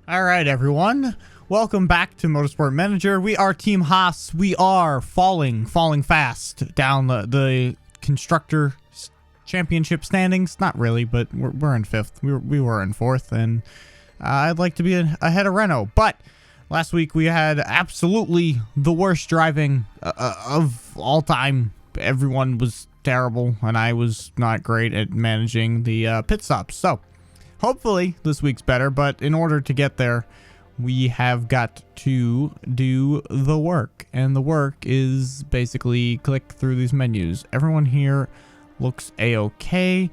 All right, everyone. Welcome back to Motorsport Manager. We are Team Haas. We are falling fast down the constructor championship standings. Not really, but we're in fifth. We were in fourth, and I'd like to be ahead of Renault. But last week we had absolutely the worst driving of all time. Everyone was terrible, and I was not great at managing the pit stops. So hopefully this week's better, but in order to get there, we have got to do the work. And the work is basically click through these menus. Everyone here looks a-okay.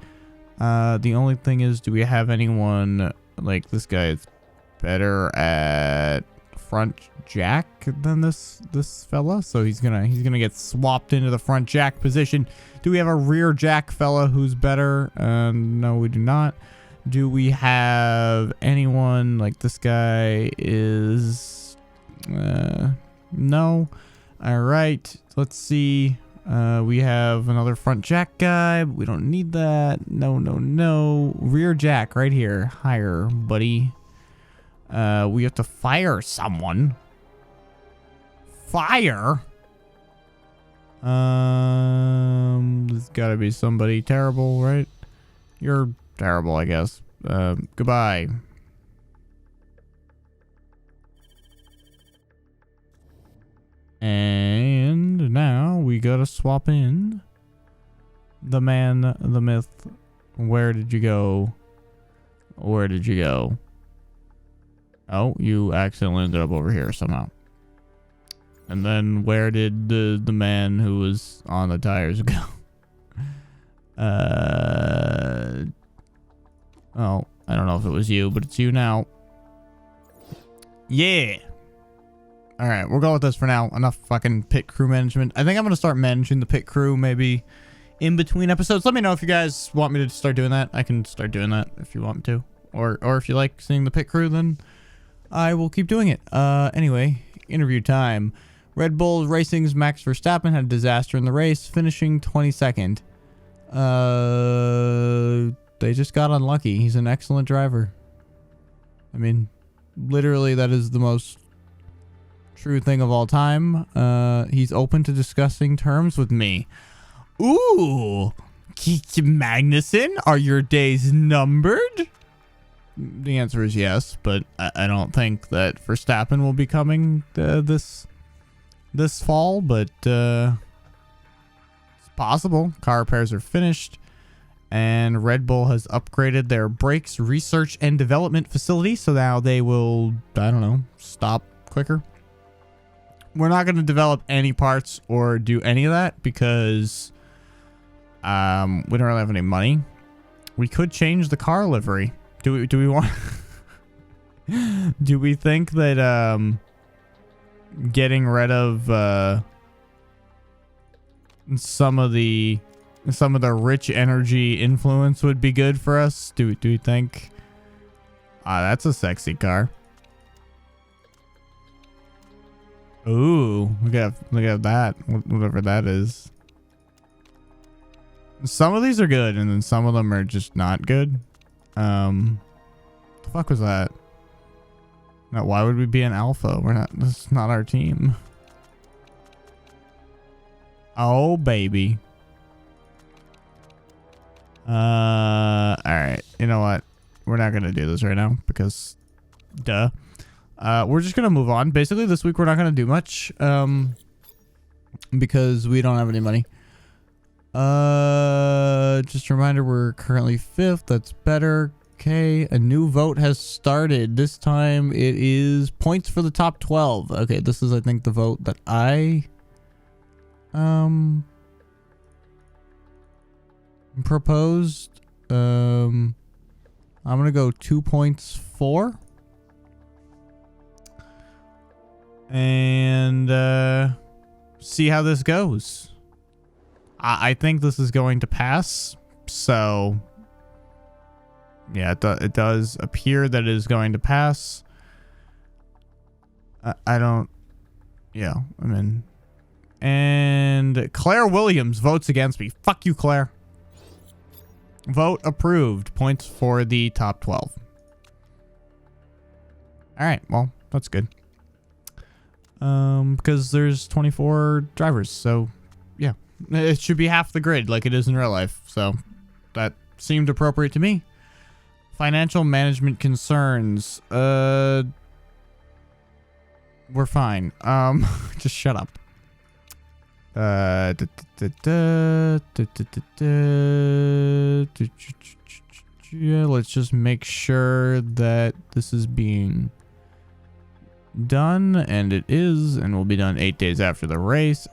The only thing is, do we have anyone like this guy is better at front jack than this fella? So he's gonna get swapped into the front jack position. Do we have a rear jack fella who's better? No, we do not. Do we have anyone like this guy is no. All right, let's see. We have another front jack guy, but we don't need that. No. Rear jack right here. Higher, buddy. We have to fire someone. Fire? There's gotta be somebody terrible, right? You're terrible, I guess. Goodbye. And now we gotta swap in the man, the myth. Where did you go? Where did you go? Oh, you accidentally ended up over here somehow. And then where did the man who was on the tires go? Oh, I don't know if it was you, but it's you now. Yeah. All right, we'll go with this for now. Enough fucking pit crew management. I think I'm going to start managing the pit crew maybe in between episodes. Let me know if you guys want me to start doing that. I can start doing that if you want me to. Or if you like seeing the pit crew, then I will keep doing it. Anyway, interview time. Red Bull Racing's Max Verstappen had a disaster in the race, finishing 22nd. They just got unlucky. He's an excellent driver. I mean, literally, that is the most true thing of all time. He's open to discussing terms with me. Ooh, Magnussen, are your days numbered? The answer is yes, but I don't think that Verstappen will be coming this fall, but it's possible. Car repairs are finished. And Red Bull has upgraded their brakes research and development facility, so now they will, I don't know, stop quicker. We're not going to develop any parts or do any of that because we don't really have any money. We could change the car livery. Do we want? Do we think that getting rid of some of the rich energy influence would be good for us? Do we think? That's a sexy car. Ooh, look at that. Whatever that is. Some of these are good, and then some of them are just not good. The fuck was that? Now, why would we be an alpha? We're not. This is not our team. Oh baby. Alright. You know what? We're not gonna do this right now because duh. We're just gonna move on. Basically, this week we're not gonna do much. Because we don't have any money. Just a reminder, we're currently 5th. That's better. Okay, a new vote has started. This time it is points for the top 12. Okay, this is I think the vote that I proposed. I'm gonna go 2 points 4 and see how this goes. I think this is going to pass, so yeah, it does appear that it is going to pass. I don't, yeah, I mean, and Claire Williams votes against me. Fuck you, Claire. Vote approved. Points for the top 12. All right, well, that's good. Because there's 24 drivers, so yeah, it should be half the grid like it is in real life. So that seemed appropriate to me. Financial management concerns. We're fine. Just shut up. Yeah, let's just make sure that this is being done, and it is, and will be done 8 days after the race.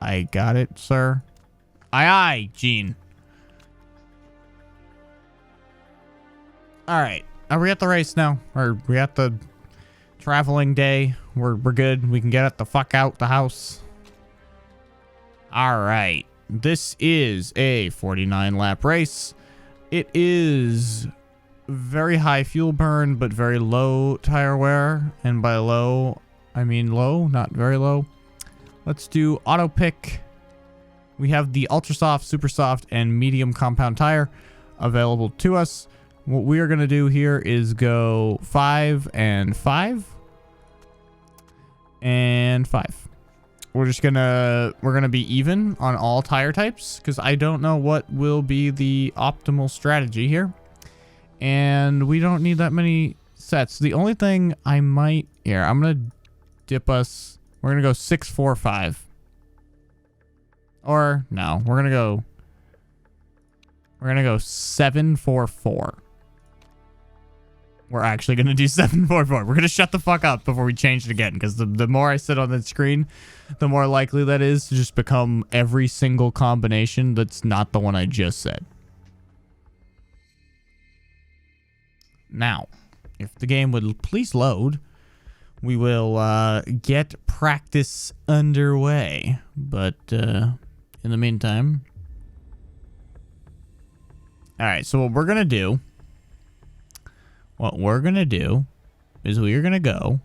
I got it, sir. Aye, Gene. All right, are we at the race now? Or are we at the traveling day? We're good. We can get the fuck out the house. All right, this is a 49 lap race. It is very high fuel burn, but very low tire wear. And by low, I mean low, not very low. Let's do auto pick. We have the ultra soft, super soft, and medium compound tire available to us. What we are going to do here is go 5 and 5 and 5. We're gonna be even on all tire types because I don't know what will be the optimal strategy here. And we don't need that many sets. The only thing I might here, I'm gonna dip us. We're gonna go 6, 4, 5. Or no, we're gonna go 7, 4, 4. We're actually going to do 7, 4, 4. We're going to shut the fuck up before we change it again. Because the more I sit on the screen, the more likely that is to just become every single combination that's not the one I just said. Now, if the game would please load, we will get practice underway. But in the meantime... Alright, so what we're going to do... is we are going to go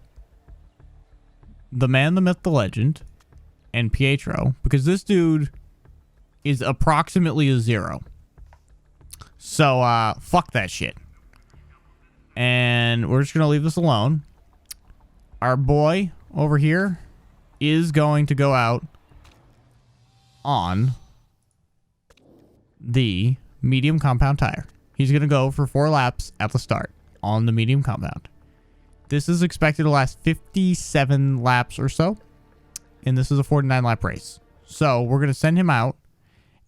the man, the myth, the legend, and Pietro, because this dude is approximately a 0. So, fuck that shit. And we're just going to leave this alone. Our boy over here is going to go out on the medium compound tire. He's going to go for 4 laps at the start on the medium compound. This is expected to last 57 laps or so, and this is a 49 lap race. So we're going to send him out,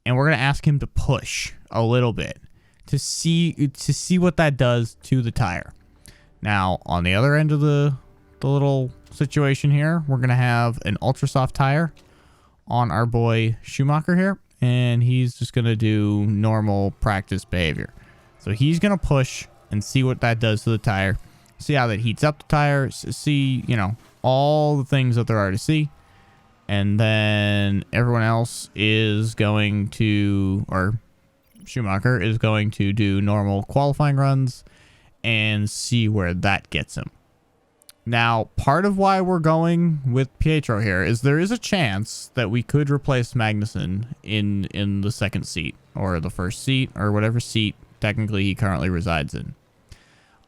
and we're going to ask him to push a little bit to see what that does to the tire. Now, on the other end of the little situation here, we're going to have an ultra soft tire on our boy Schumacher here, and he's just going to do normal practice behavior. So he's going to push and see what that does to the tire. See how that heats up the tire. See, all the things that there are to see. And then everyone else is going to, or Schumacher is going to do normal qualifying runs and see where that gets him. Now, part of why we're going with Pietro here is there is a chance that we could replace Magnussen in the second seat or the first seat or whatever seat technically he currently resides in.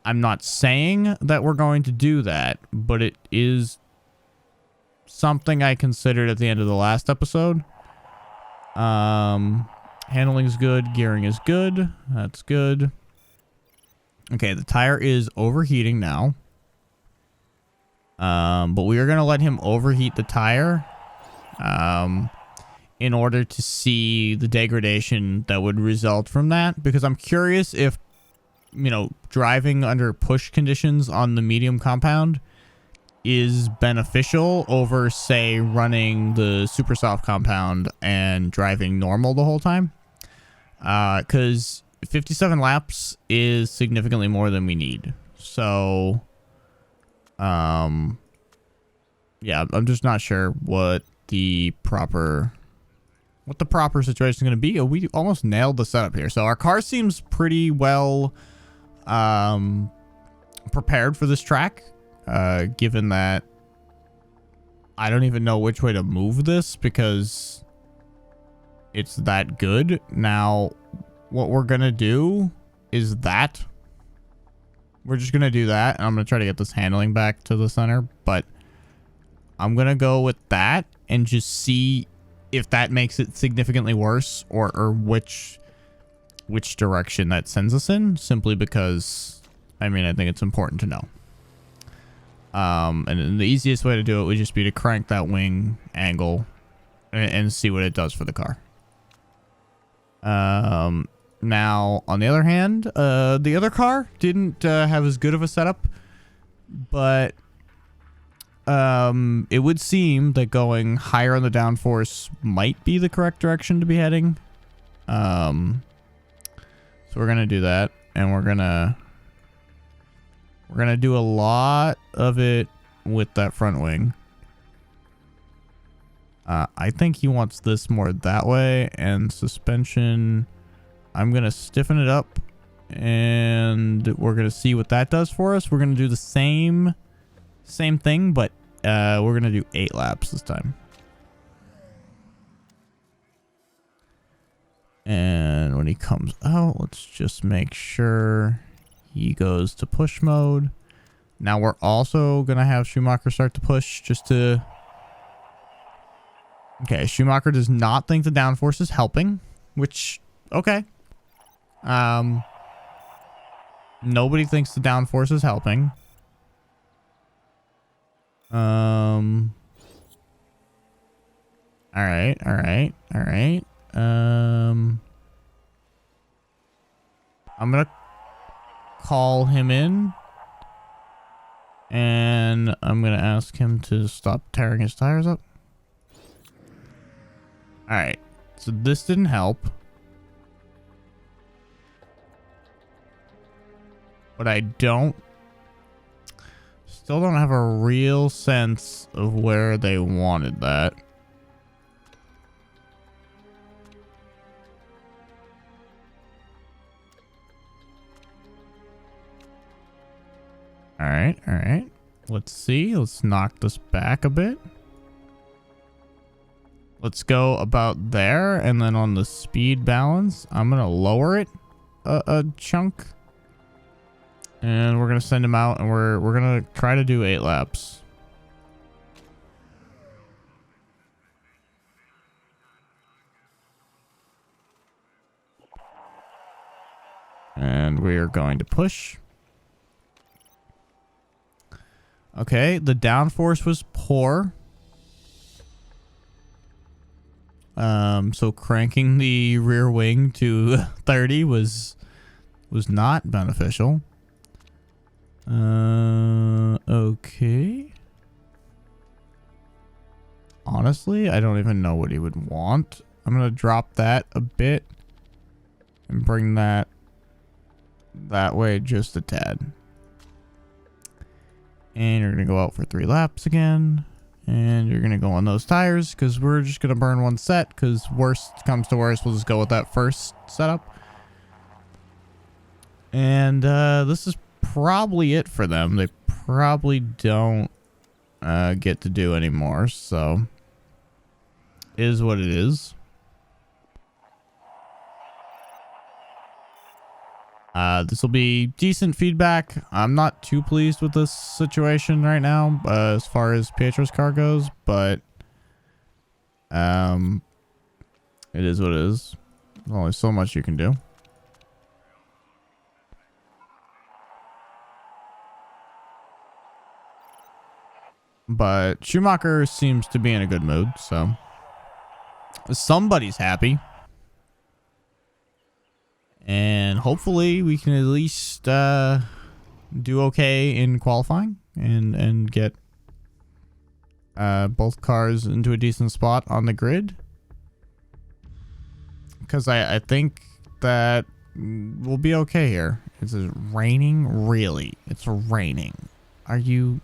I'm not saying that we're going to do that, but it is something I considered at the end of the last episode. Handling is good. Gearing is good. That's good. Okay, the tire is overheating now. But we are going to let him overheat the tire in order to see the degradation that would result from that. Because I'm curious if, driving under push conditions on the medium compound is beneficial over, say, running the super soft compound and driving normal the whole time. Because 57 laps is significantly more than we need. So... yeah, I'm just not sure what the proper situation is going to be. We almost nailed the setup here. So our car seems pretty well prepared for this track, given that I don't even know which way to move this because it's that good. Now, what we're going to do is that. We're just going to do that. And I'm going to try to get this handling back to the center. But I'm going to go with that and just see if that makes it significantly worse or which direction that sends us in. Simply because, I mean, I think it's important to know. And the easiest way to do it would just be to crank that wing angle and see what it does for the car. Now, on the other hand, the other car didn't have as good of a setup, but it would seem that going higher on the downforce might be the correct direction to be heading. So we're gonna do that, and we're gonna do a lot of it with that front wing. I think he wants this more that way, and suspension, I'm going to stiffen it up, and we're going to see what that does for us. We're going to do the same thing, but we're going to do 8 laps this time. And when he comes out, let's just make sure he goes to push mode. Now we're also going to have Schumacher start to push just to... Okay, Schumacher does not think the downforce is helping, which, okay. Nobody thinks the downforce is helping. Alright. I'm gonna call him in, and I'm gonna ask him to stop tearing his tires up. Alright, so this didn't help. But I still don't have a real sense of where they wanted that. Alright. Let's see. Let's knock this back a bit. Let's go about there, and then on the speed balance, I'm going to lower it a chunk. And we're going to send him out, and we're going to try to do 8 laps. And we are going to push. Okay, the downforce was poor. So cranking the rear wing to 30 was not beneficial. Okay. Honestly, I don't even know what he would want. I'm gonna drop that a bit and bring that way just a tad. And you're gonna go out for 3 laps again. And you're gonna go on those tires because we're just gonna burn 1 set, because worst comes to worst, we'll just go with that first setup. And this is probably it for them. They probably don't get to do anymore, so is what it is. This will be decent feedback. I'm not too pleased with this situation right now as far as Pietro's car goes, but it is what it is. There's only so much you can do. But Schumacher seems to be in a good mood, so somebody's happy. And hopefully we can at least do okay in qualifying and get both cars into a decent spot on the grid. Because I think that we'll be okay here. It's raining? Really? It's raining. Are you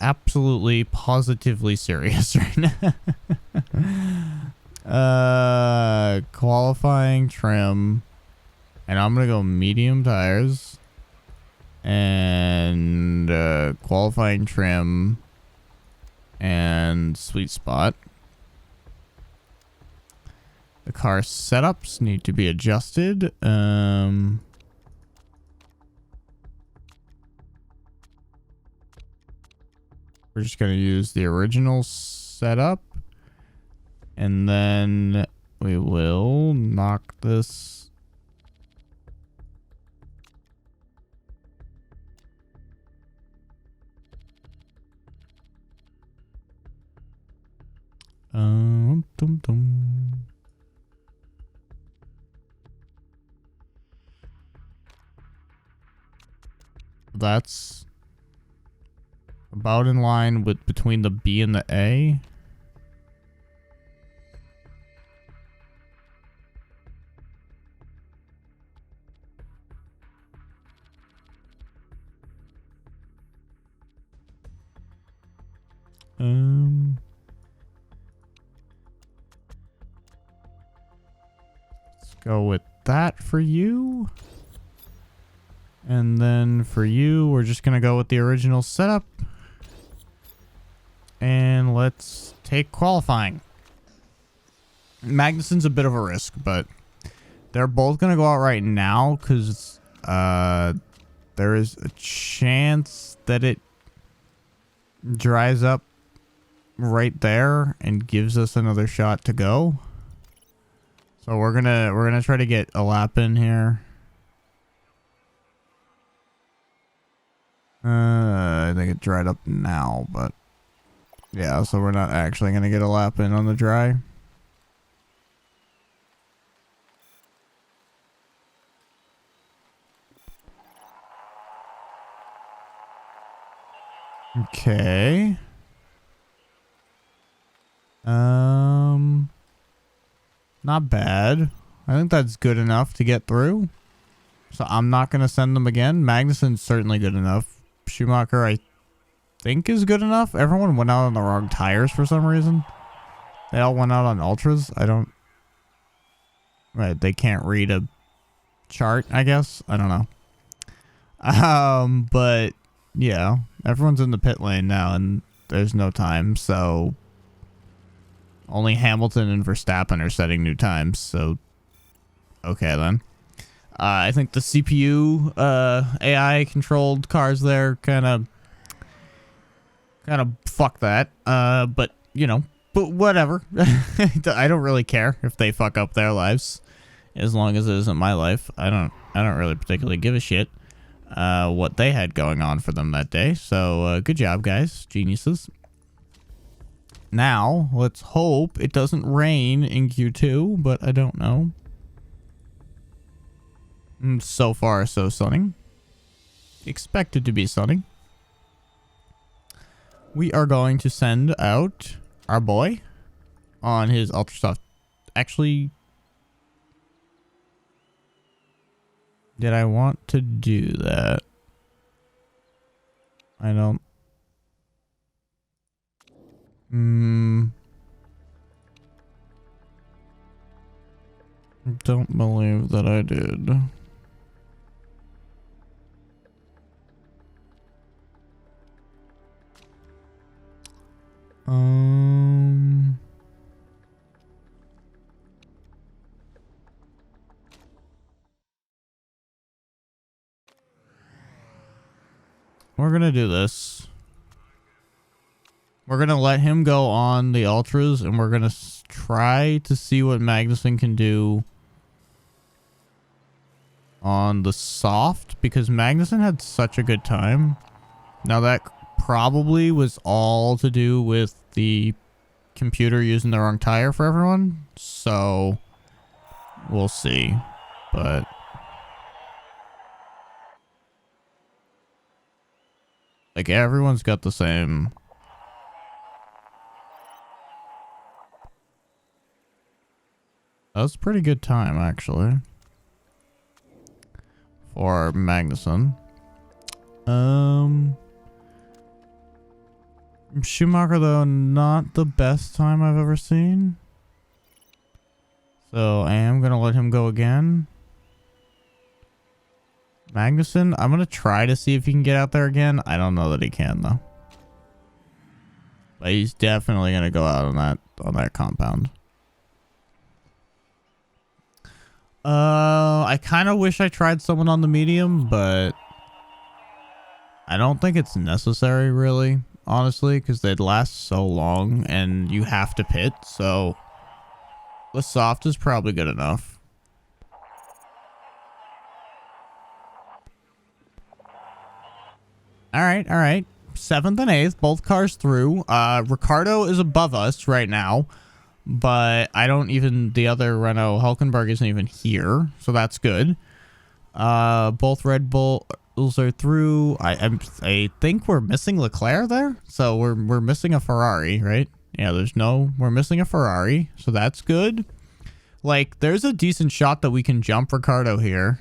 absolutely positively serious right now? Qualifying trim, and I'm gonna go medium tires, and qualifying trim and sweet spot. The car setups need to be adjusted. We're just going to use the original setup. And then we will knock this. Dum, dum. That's about in line with between the B and the A. Let's go with that for you. And then for you, we're just going to go with the original setup. And let's take qualifying. Magnussen's a bit of a risk, but they're both going to go out right now because there is a chance that it dries up right there and gives us another shot to go. So we're gonna try to get a lap in here. I think it dried up now, but yeah, so we're not actually gonna get a lap in on the dry. Okay. Not bad. I think that's good enough to get through. So I'm not going to send them again. Magnussen's certainly good enough. Schumacher, I think, is good enough. Everyone went out on the wrong tires for some reason. They all went out on ultras. I don't... Right, they can't read a chart, I guess. I don't know. But, yeah. Everyone's in the pit lane now, and there's no time, so... Only Hamilton and Verstappen are setting new times, so... Okay, then. I think the CPU, AI-controlled cars there kind of fuck that. But, you know, but whatever. I don't really care if they fuck up their lives, as long as it isn't my life. I don't really particularly give a shit what they had going on for them that day. So, good job, guys. Geniuses. Now, let's hope it doesn't rain in Q2, but I don't know. So far, so sunny. Expected to be sunny. We are going to send out our boy on his Ultra Soft. Actually, did I want to do that? I don't. Don't believe that I did. We're gonna do this. We're gonna let him go on the ultras, and we're gonna try to see what Magnussen can do on the soft, because Magnussen had such a good time. Now that probably was all to do with the computer using the wrong tire for everyone, so we'll see. But like, everyone's got the same. That was a pretty good time, actually, for Magnussen. Schumacher, though, not the best time I've ever seen. So I am going to let him go again. Magnussen, I'm going to try to see if he can get out there again. I don't know that he can, though. But he's definitely going to go out on that compound. I kind of wish I tried someone on the medium, but I don't think it's necessary, really. honestly, because they'd last so long and you have to pit. So the soft is probably good enough. All right, all right. 7th and 8th, both cars through. Ricardo is above us right now, but I don't even, the other Renault Hulkenberg isn't even here, so that's good. Both Red Bulls are through. I think we're missing Leclerc there, so we're missing a Ferrari, right? Yeah, we're missing a Ferrari, so that's good. Like, there's a decent shot that we can jump Ricardo here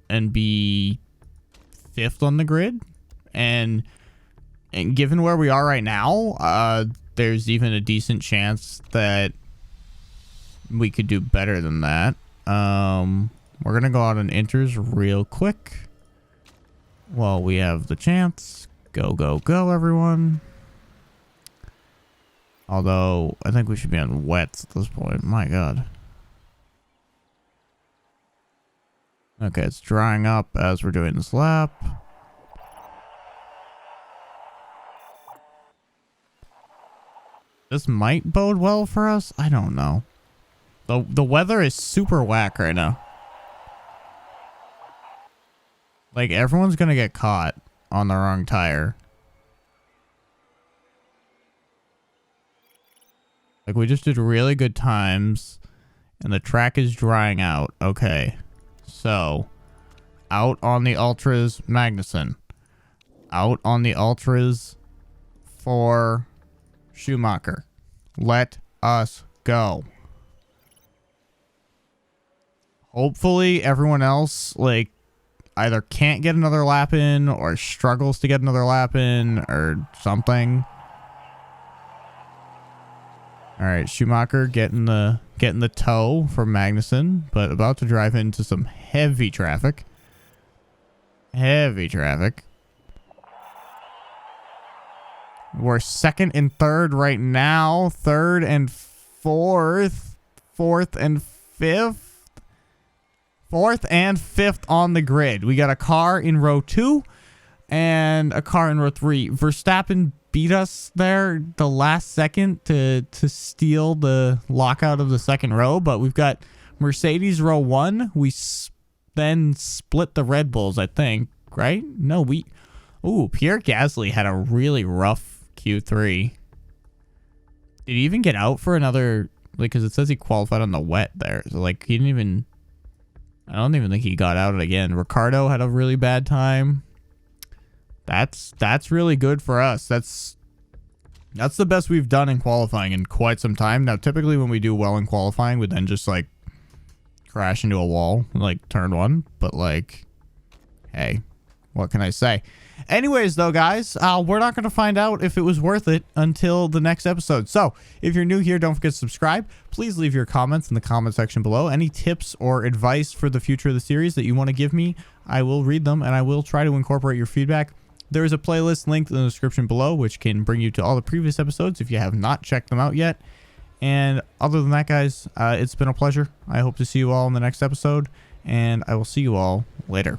and be 5th on the grid. And given where we are right now, there's even a decent chance that we could do better than that. We're going to go out on inters real quick while we have the chance. Go, go, go, everyone. Although, I think we should be on wets at this point. My God. Okay, it's drying up as we're doing this lap. This might bode well for us. I don't know. The weather is super whack right now. Like, everyone's gonna get caught on the wrong tire. Like, we just did really good times, and the track is drying out. Okay. So, out on the Ultras, Magnussen. Out on the Ultras for Schumacher. Let us go. Hopefully everyone else, like, either can't get another lap in or struggles to get another lap in or something. All right, Schumacher getting the tow from Magnussen, but about to drive into some heavy traffic. Heavy traffic. We're 2nd and 3rd right now. 3rd and 4th. 4th and 5th. 4th and 5th on the grid. We got a car in row 2 and a car in row 3. Verstappen beat us there the last second to steal the lockout of the 2nd row, but we've got Mercedes row 1. We then split the Red Bulls, I think, right? No, Pierre Gasly had a really rough Q3. Did he even get out for another, like, because it says he qualified on the wet there, so like he didn't even, I don't even think he got out again. Ricardo had a really bad time. That's really good for us. That's the best we've done in qualifying in quite some time. Now, typically when we do well in qualifying, we then just like crash into a wall, like turn 1. But like, hey, what can I say? Anyways, though, guys, we're not going to find out if it was worth it until the next episode. So if you're new here, don't forget to subscribe. Please leave your comments in the comment section below. Any tips or advice for the future of the series that you want to give me, I will read them and I will try to incorporate your feedback. There is a playlist linked in the description below, which can bring you to all the previous episodes if you have not checked them out yet. And other than that, guys, it's been a pleasure. I hope to see you all in the next episode, and I will see you all later.